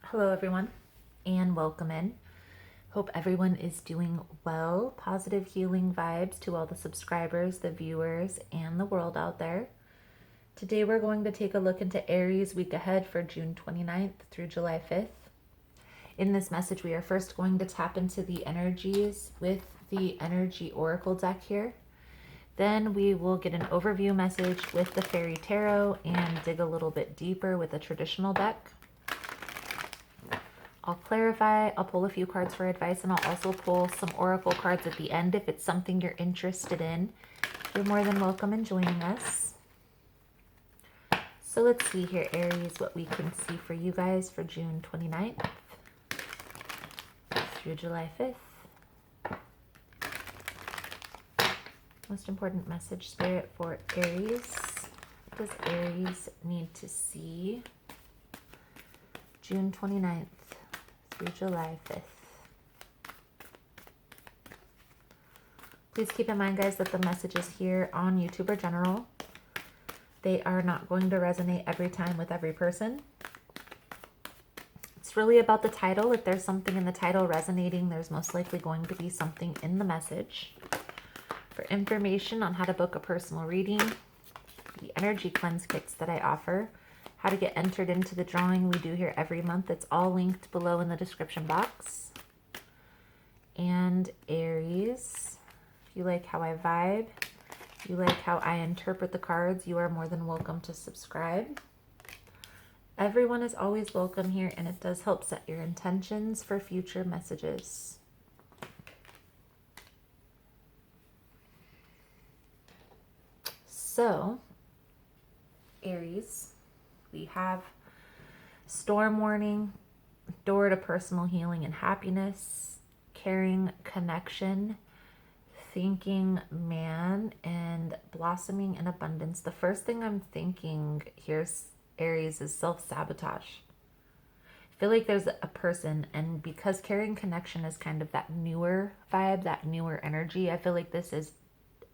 Hello, everyone, and welcome in. Hope everyone is doing well. Positive healing vibes to all the subscribers, the viewers, and the world out there. Today, we're going to take a look into Aries week ahead for June 29th through July 5th. In this message, we are first going to tap into the energies with the Energy Oracle deck here. Then we will get an overview message with the Fairy Tarot and dig a little bit deeper with a traditional deck. I'll clarify, I'll pull a few cards for advice, and I'll also pull some oracle cards at the end if it's something you're interested in. You're more than welcome in joining us. So let's see here, Aries, what we can see for you guys for June 29th through July 5th. Most important message, Spirit, for Aries. What does Aries need to see June 29th through July 5th? Please keep in mind, guys, that the messages here on YouTube are general. They are not going to resonate every time with every person. It's really about the title. If there's something in the title resonating, there's most likely going to be something in the message. For information on how to book a personal reading, the energy cleanse kits that I offer, how to get entered into the drawing we do here every month, it's all linked below in the description box. And Aries, if you like how I vibe, if you like how I interpret the cards, you are more than welcome to subscribe. Everyone is always welcome here, and it does help set your intentions for future messages. So, Aries, we have storm warning, door to personal healing and happiness, caring connection, thinking man, and blossoming in abundance. The first thing I'm thinking here, Aries, is self-sabotage. I feel like there's a person, and because caring connection is kind of that newer vibe, that newer energy, I feel like this is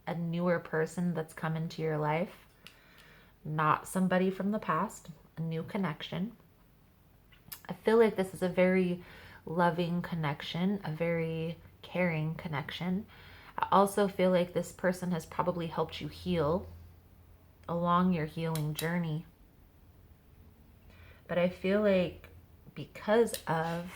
a newer person that's come into your life. Not somebody from the past, a new connection. I feel like this is a very loving connection, a very caring connection. I also feel like this person has probably helped you heal along your healing journey. But I feel like because of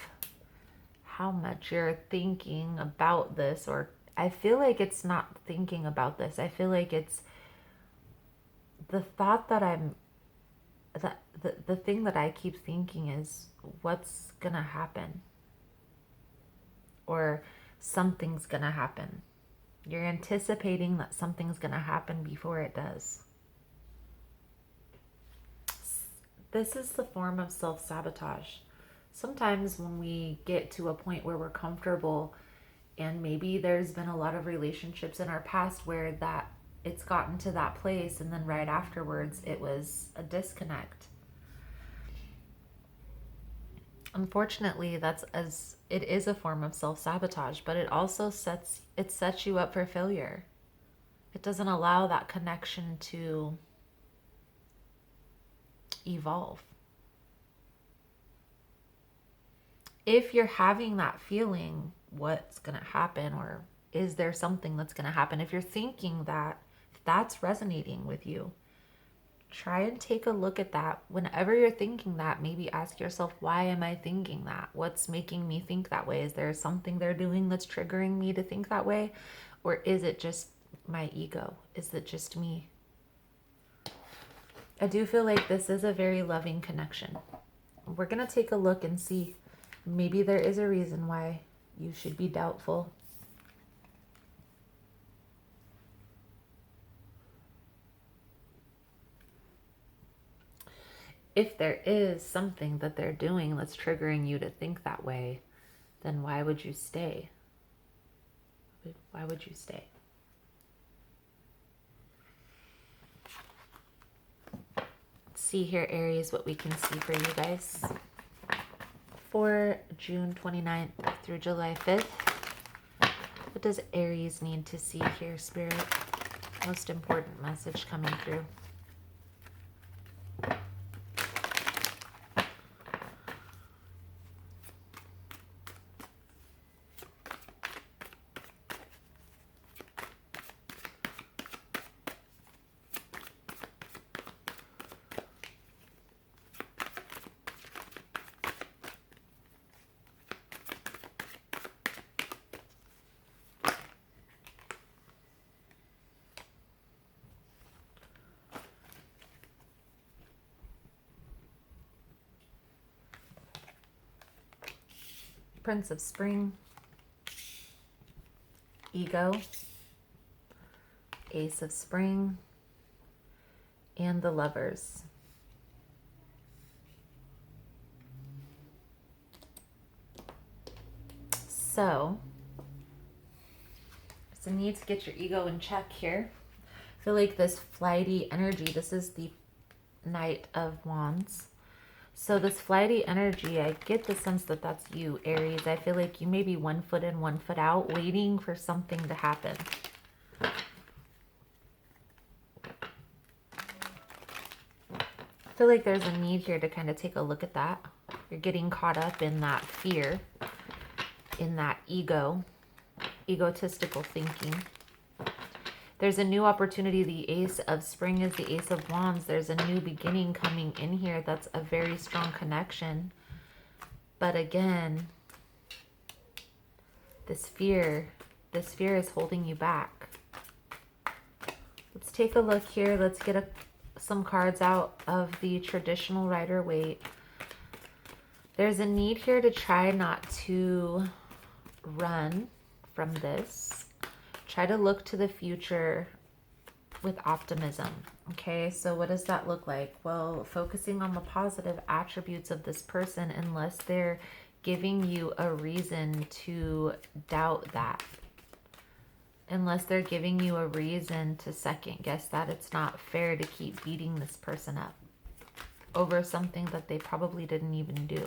how much you're thinking about this, or I feel like it's not thinking about this. I feel like it's the thought that the thing that I keep thinking is what's gonna happen, or something's gonna happen. You're anticipating that something's gonna happen before it does. This is the form of self-sabotage. Sometimes when we get to a point where we're comfortable, and maybe there's been a lot of relationships in our past where that it's gotten to that place, and then right afterwards it was a disconnect. Unfortunately, it is a form of self-sabotage, but it also sets you up for failure. It doesn't allow that connection to evolve. If you're having that feeling, what's going to happen, or is there something that's going to happen? If you're thinking that, if that's resonating with you, try and take a look at that. Whenever you're thinking that, maybe ask yourself, why am I thinking that? What's making me think that way? Is there something they're doing that's triggering me to think that way? Or is it just my ego? Is it just me? I do feel like this is a very loving connection. We're going to take a look and see. Maybe there is a reason why you should be doubtful. If there is something that they're doing that's triggering you to think that way, then why would you stay? Why would you stay? Let's see here, Aries, what we can see for you guys for June 29th through July 5th. What does Aries need to see here, Spirit? Most important message coming through. Prince of Spring, Ego, Ace of Spring, and the Lovers. So, it's a need to get your ego in check here. I feel like this flighty energy, this is the Knight of Wands. So this flighty energy, I get the sense that that's you, Aries. I feel like you may be 1 foot in, 1 foot out, waiting for something to happen. I feel like there's a need here to kind of take a look at that. You're getting caught up in that fear, in that egotistical thinking. There's a new opportunity. The Ace of Spring is the Ace of Wands. There's a new beginning coming in here. That's a very strong connection. But again, this fear is holding you back. Let's take a look here. Let's get some cards out of the traditional Rider-Waite. There's a need here to try not to run from this. Try to look to the future with optimism. Okay, so what does that look like? Well, focusing on the positive attributes of this person, unless they're giving you a reason to doubt that. Unless they're giving you a reason to second guess that. It's not fair to keep beating this person up over something that they probably didn't even do.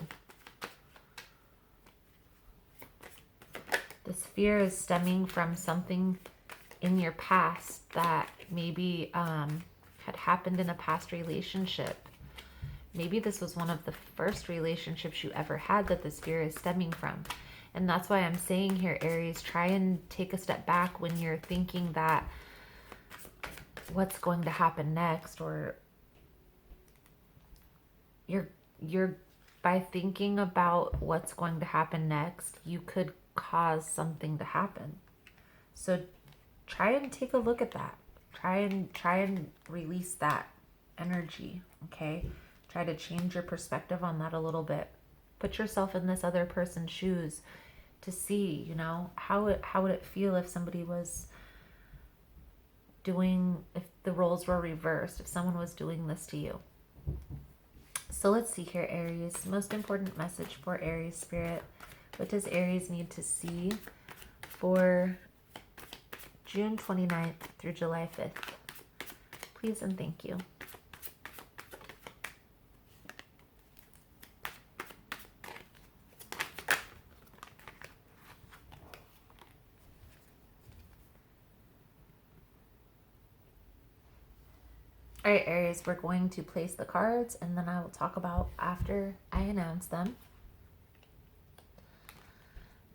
This fear is stemming from something in your past that maybe had happened in a past relationship. Maybe this was one of the first relationships you ever had that this fear is stemming from. And that's why I'm saying here, Aries, try and take a step back when you're thinking that what's going to happen next, or you're by thinking about what's going to happen next, you could cause something to happen. So try and take a look at that. Try and release that energy, okay? Try to change your perspective on that a little bit. Put yourself in this other person's shoes to see, you know, how would it feel if somebody was doing, if the roles were reversed, if someone was doing this to you. So let's see here, Aries. Most important message for Aries Spirit. What does Aries need to see for June 29th through July 5th? Please and thank you. All right, Aries, we're going to place the cards and then I will talk about after I announce them.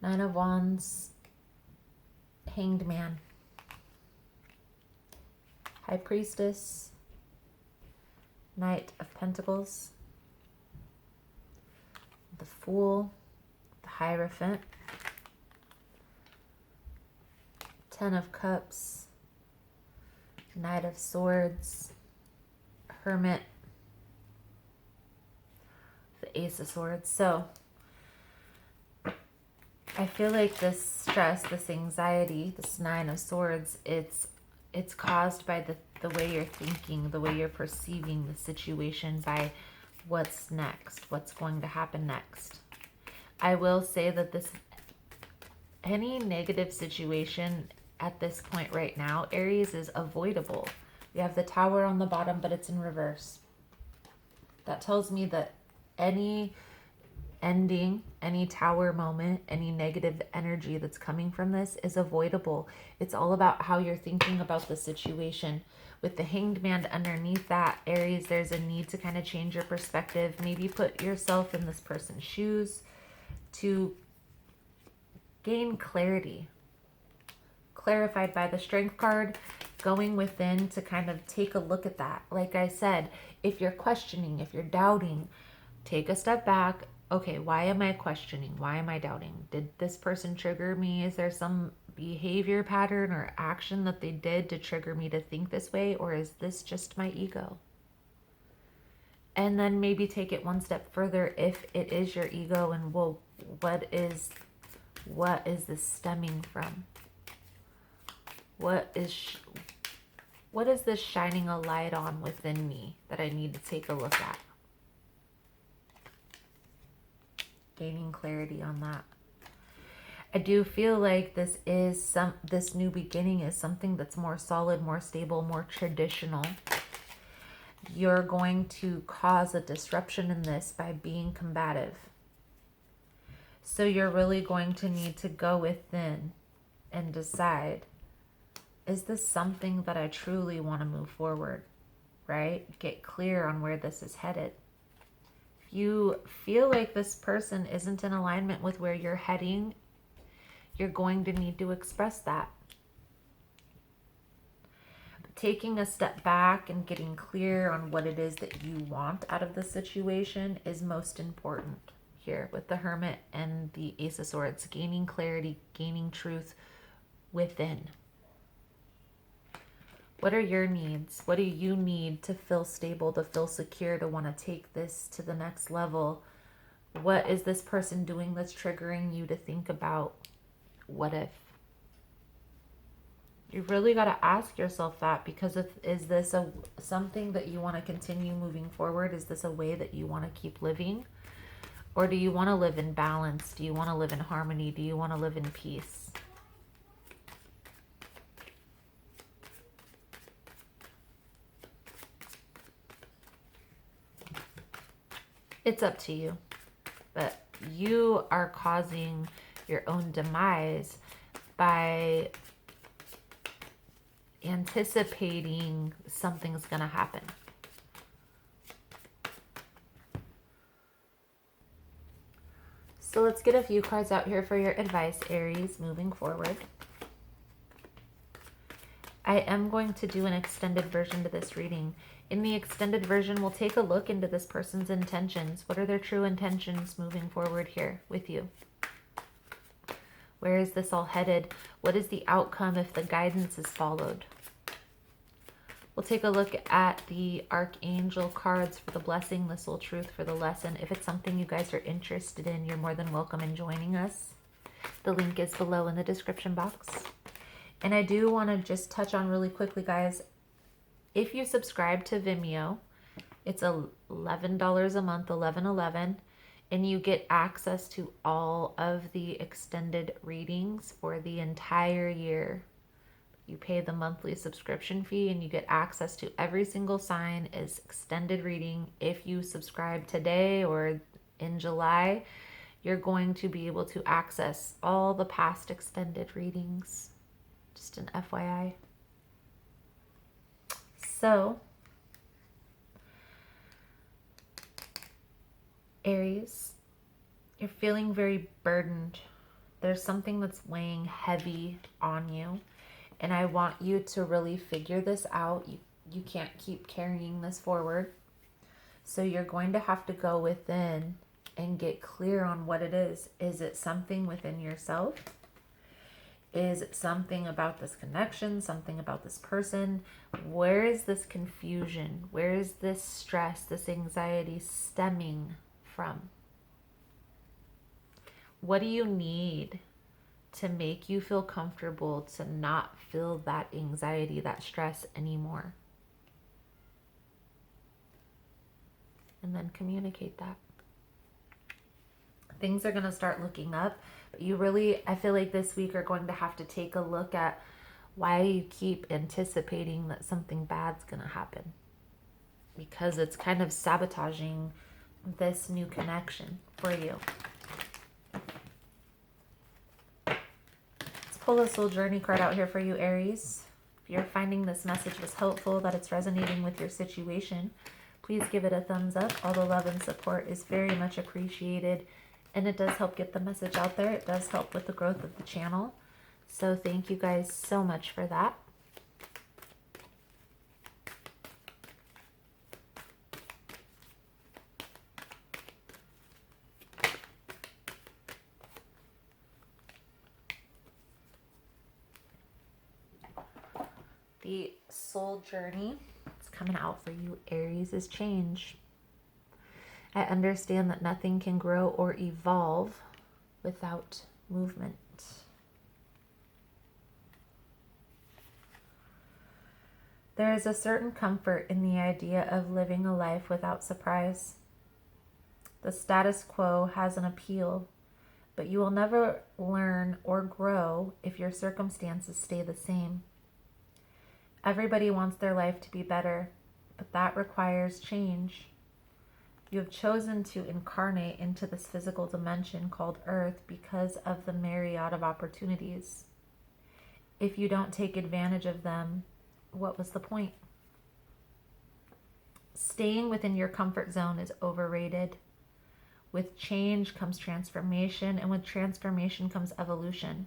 Nine of Wands, Hanged Man, High Priestess, Knight of Pentacles, the Fool, the Hierophant, Ten of Cups, Knight of Swords, Hermit, the Ace of Swords. So I feel like this stress, this anxiety, this Nine of Swords, it's caused by the way you're thinking, the way you're perceiving the situation, by what's next, what's going to happen next. I will say that any negative situation at this point right now, Aries, is avoidable. You have the Tower on the bottom, but it's in reverse. That tells me that any ending, any Tower moment, any negative energy that's coming from this is avoidable. It's all about how you're thinking about the situation. With the Hanged Man underneath that, Aries, there's a need to kind of change your perspective. Maybe put yourself in this person's shoes to gain clarity. Clarified by the Strength card, going within to kind of take a look at that. Like I said, if you're questioning, if you're doubting, take a step back. Okay, why am I questioning? Why am I doubting? Did this person trigger me? Is there some behavior pattern or action that they did to trigger me to think this way? Or is this just my ego? And then maybe take it one step further if it is your ego, and we'll What is this stemming from? What is this shining a light on within me that I need to take a look at? Gaining clarity on that. I do feel like this new beginning is something that's more solid, more stable, more traditional. You're going to cause a disruption in this by being combative. So you're really going to need to go within and decide, is this something that I truly want to move forward, right? Get clear on where this is headed. If you feel like this person isn't in alignment with where you're heading, you're going to need to express that. But taking a step back and getting clear on what it is that you want out of the situation is most important here with the Hermit and the Ace of Swords. Gaining clarity, gaining truth within. What are your needs? What do you need to feel stable, to feel secure, to want to take this to the next level? What is this person doing that's triggering you to think about what if? You really got to ask yourself that, because is this something that you want to continue moving forward? Is this a way that you want to keep living? Or do you want to live in balance? Do you want to live in harmony? Do you want to live in peace? It's up to you, but you are causing your own demise by anticipating something's going to happen. So let's get a few cards out here for your advice, Aries, moving forward. I am going to do an extended version to this reading. In the extended version, we'll take a look into this person's intentions. What are their true intentions moving forward here with you? Where is this all headed? What is the outcome if the guidance is followed? We'll take a look at the Archangel cards for the blessing, the soul truth for the lesson. If it's something you guys are interested in, you're more than welcome in joining us. The link is below in the description box. And I do want to just touch on really quickly, guys, if you subscribe to Vimeo, it's $11 a month, $11.11, and you get access to all of the extended readings for the entire year. You pay the monthly subscription fee and you get access to every single sign as extended reading. If you subscribe today or in July, you're going to be able to access all the past extended readings. Just an FYI. So, Aries, you're feeling very burdened. There's something that's weighing heavy on you. And I want you to really figure this out. You can't keep carrying this forward. So you're going to have to go within and get clear on what it is. Is it something within yourself? Is it something about this connection, something about this person? Where is this confusion? Where is this stress, this anxiety stemming from? What do you need to make you feel comfortable to not feel that anxiety, that stress anymore? And then communicate that. Things are going to start looking up. But you really, I feel like this week are going to have to take a look at why you keep anticipating that something bad's going to happen. Because it's kind of sabotaging this new connection for you. Let's pull a soul journey card out here for you, Aries. If you're finding this message was helpful, that it's resonating with your situation, please give it a thumbs up. All the love and support is very much appreciated. And it does help get the message out there. It does help with the growth of the channel. So thank you guys so much for that. The soul journey that's coming out for you, Aries, is change. I understand that nothing can grow or evolve without movement. There is a certain comfort in the idea of living a life without surprise. The status quo has an appeal, but you will never learn or grow if your circumstances stay the same. Everybody wants their life to be better, but that requires change. You have chosen to incarnate into this physical dimension called Earth because of the myriad of opportunities. If you don't take advantage of them, what was the point? Staying within your comfort zone is overrated. With change comes transformation, and with transformation comes evolution.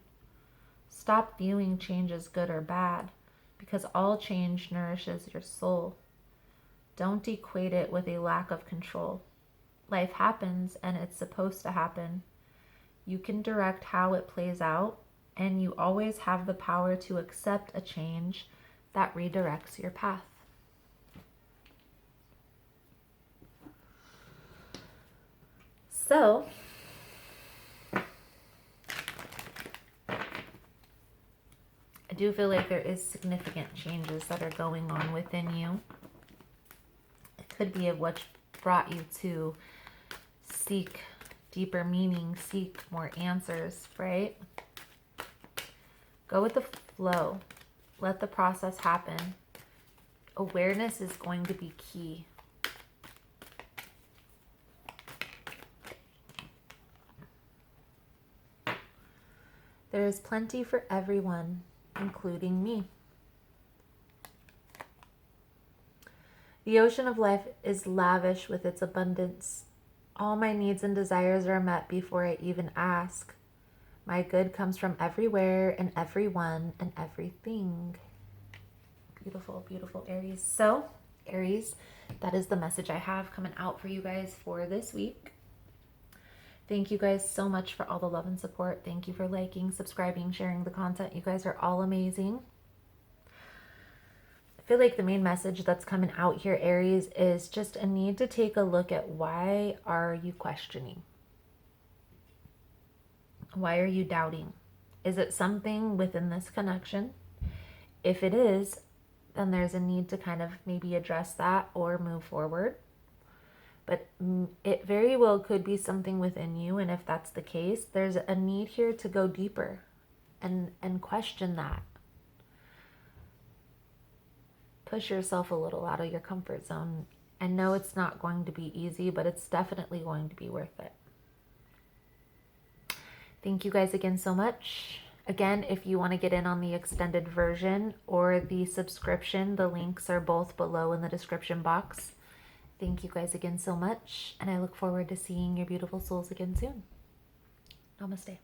Stop viewing change as good or bad, because all change nourishes your soul. Don't equate it with a lack of control. Life happens, and it's supposed to happen. You can direct how it plays out, and you always have the power to accept a change that redirects your path. So, I do feel like there is significant changes that are going on within you. It could be of what brought you to seek deeper meaning, seek more answers, right? Go with the flow. Let the process happen. Awareness is going to be key. There is plenty for everyone, including me. The ocean of life is lavish with its abundance. All my needs and desires are met before I even ask. My good comes from everywhere and everyone and everything. Beautiful, beautiful, Aries. So, Aries, that is the message I have coming out for you guys for this week. Thank you guys so much for all the love and support. Thank you for liking, subscribing, sharing the content. You guys are all amazing. I feel like the main message that's coming out here, Aries, is just a need to take a look at why are you questioning? Why are you doubting? Is it something within this connection? If it is, then there's a need to kind of maybe address that or move forward. But it very well could be something within you, and if that's the case, there's a need here to go deeper and question that. Push yourself a little out of your comfort zone. I know it's not going to be easy, but it's definitely going to be worth it. Thank you guys again so much. Again, if you want to get in on the extended version or the subscription, the links are both below in the description box. Thank you guys again so much, and I look forward to seeing your beautiful souls again soon. Namaste.